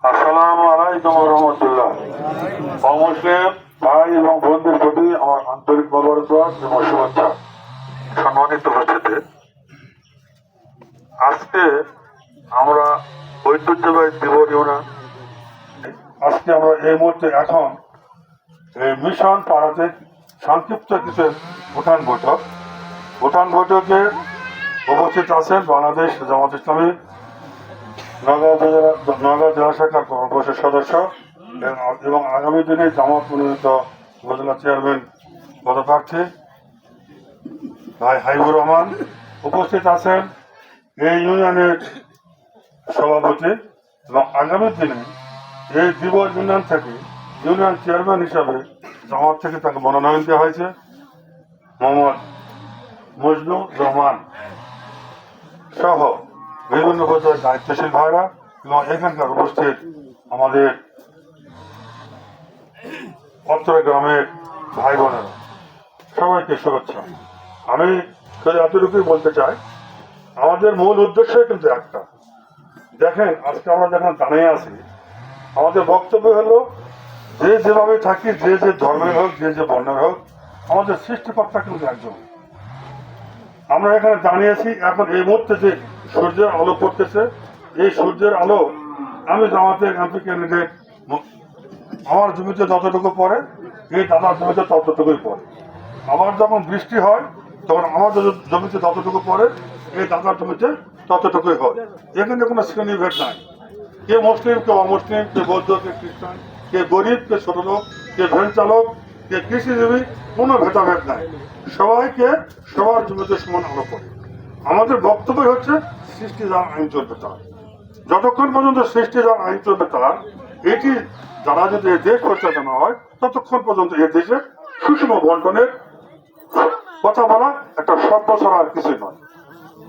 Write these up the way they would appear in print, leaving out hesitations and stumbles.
আসসালামু আলাইকুম রহমতুল্লাহ। অমুসলিম ভাই এবং বোনদের প্রতি আমার আন্তরিক মোবারকবাদ এবং শুভেচ্ছা। সম্মানিত উপস্থিতি, আজকে আমরা ঐতিহ্যবাহী দিবস ইউনিয়ন, আজকে আমরা এই মুহূর্তে এখন এই মিশন পাড়াতে সংক্ষিপ্ত কিছু উঠান বৈঠকে উপস্থিত আছেন বাংলাদেশ জামাত ইসলামী নগাঁও জেলা শাখার কর্মপরিষদ সদস্য এবং আগামী দিনে জামাত মনোনীত উপজেলা চেয়ারম্যান পদপ্রার্থী ভাই হাইবুর রহমান। উপস্থিত আছেন এই ইউনিয়নের সভাপতি এবং আগামী দিনে এই দিবস ইউনিয়ন থেকে ইউনিয়ন চেয়ারম্যান হিসাবে জামাত থেকে তাকে মনোনয়ন দেওয়া হয়েছে মোহাম্মদ মজনুর রহমান সহ বিভিন্ন পর্যায়ের দায়িত্বশীল ভাইরা এবং এখানকার উপস্থিত আমাদের অত্র গ্রামের ভাই বোনেরা, সবাইকে শুভেচ্ছা। আমি এতটুকুই বলতে চাই, আমাদের মূল উদ্দেশ্যই কিন্তু একটা। দেখেন, আজকে আমরা যখন দাঁড়িয়ে আছি, আমাদের বক্তব্য হলো যে যেভাবে থাকি, যে যে ধর্মের হোক, যে যে বর্ণের হোক, আমাদের সৃষ্টিকর্তা কিন্তু একজন। আমরা এখানে দাঁড়িয়েছি, এখন এই মুহূর্তে যে সূর্যের আলো পড়তেছে, এই সূর্যের আলো আমি জামাতের এমপি ক্যান্ডিডেট, আমার জমিতে যতটুকু পড়ে এই দাদার জমিতে ততটুকুই পড়ে। আবার যখন বৃষ্টি হয় তখন আমার জমিতে যতটুকু পড়ে এই দাদার জমিতে ততটুকুই হয়। এখানে কোনো শ্রেণীভেদ নাই। কে মুসলিম, কে অমুসলিম, কে বৌদ্ধ, কে খ্রিস্টান, কে গরিব, কে ছোট লোক, কে ভ্যান চালক, কে কৃষিজীবী, কোনো ভেদাভেদ নাই। সবাইকে সবার জমিতে সমান আলো পড়ে। আমাদের বক্তব্য হচ্ছে সৃষ্টি যার আইন চলবে তার। যতক্ষণ পর্যন্ত সৃষ্টি যার আইন চলবে তার, এটি যারা যদি এই দেশ পরিচালনা হয় ততক্ষণ পর্যন্ত এই দেশে সুষম বন্টনের কথা বলা একটা শব্দ ছাড়া আর কিছুই নয়।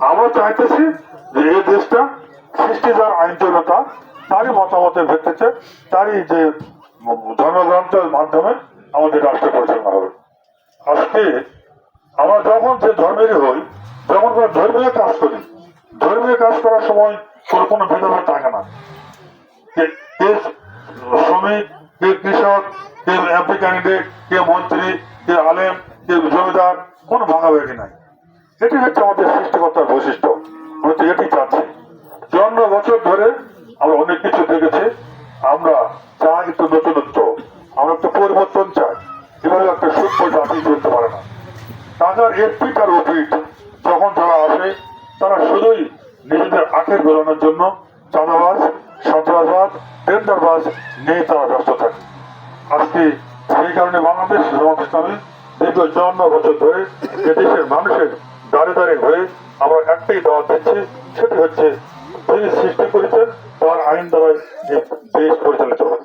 আমরা চাইতেছি যে এই দেশটা সৃষ্টি যার আইন চলবে তারই মতামতের ভিত্তিতে, তারই যে জনগ্রন্থের মাধ্যমে আমাদের রাষ্ট্র পরিচালনা হবে। আজকে আমরা যখন যে ধর্মেরই হই, যখন কোনো ধর্মীয় কাজ করি, ধর্মীয় কাজ করার সময় কোনো ভেদাভেদ থাকে না। কে শ্রমিক, কে কৃষক, কে এমপি ক্যান্ডিডেট, কে মন্ত্রী, কে আলেম, কে জমিদার, কোনো ভাগাভাগি নাই। এটি হচ্ছে আমাদের সৃষ্টিকর্তার বৈশিষ্ট্য। আমি তো এটি চাচ্ছি। 54 বছর ধরে আমরা অনেক কিছু দেখেছি। আমরা চাই একটু নতুনত্ব, আমরা একটু পরিবর্তন চাই। এভাবে একটা সূক্ষ্ম জাতি চলতে পারে না। টাকার এক পিঠ আর ও পিঠ যখন যারা আসে, তারা শুধুই নিজেদের আখের বেরোনোর জন্য চাঁদাবাজ, সন্ত্রাসবাদ, টেন্ডারবাজ নিয়ে তারা ব্যস্ত থাকে। আজকে সেই কারণে বাংলাদেশ জামাত ইসলামী দীর্ঘ 54 বছর ধরে এদেশের মানুষের দাঁড়ে দাঁড়িয়ে হয়ে আমরা একটাই দাওয়াত দিচ্ছি, সেটি হচ্ছে যিনি সৃষ্টি করেছেন তার আইন দ্বারাই দেশ পরিচালিত হবে।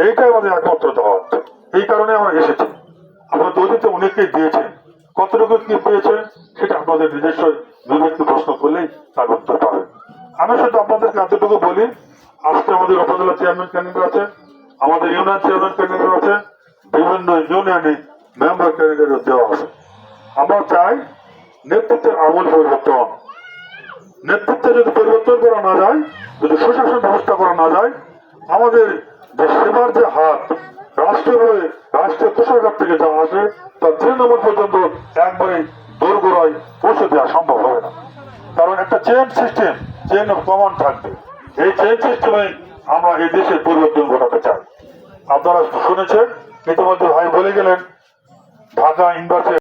এইটাই আমাদের একমাত্র দাওয়াত। এই কারণে আমরা এসেছি। আমরা দলিতে অনেককেই দিয়েছেন, কতটুকু কি পেয়েছে সেটা আপনাদের নিজস্ব বিবেককে প্রশ্ন করলেই তার উত্তর পাবেন। আমি শুধু আপনাদেরকে এতটুকু বলি, আজকে আমাদের উপজেলা চেয়ারম্যান ক্যান্ডিডেট আছে, আমাদের ইউনিয়ন চেয়ারম্যান ক্যান্ডিডেট আছে, বিভিন্ন ইউনিয়নে মেম্বার ক্যান্ডিডেট দেওয়া আছে। আমরা চাই নেতৃত্বের আমূল পরিবর্তন। নেতৃত্বে যদি পরিবর্তন করা না যায়, যদি সুশাসন ব্যবস্থা করা না যায়, আমাদের যে সেবার যে হাত রাষ্ট্রীয়ভাবে রাষ্ট্রীয় কোষাগার থেকে যা আসে তা তৃণমূল পর্যন্ত একবারে দোরগোড়ায় পৌঁছে দেওয়া সম্ভব হবে না। কারণ একটা chain system, chain of command থাকবে। এই চেইন সিস্টেমে আমরা এই দেশের পরিবর্তন ঘটাতে চাই। আপনারা শুনেছেন, ইতিমধ্যে ভাই বলে গেলেন ঢাকা ইউনিভার্সিটি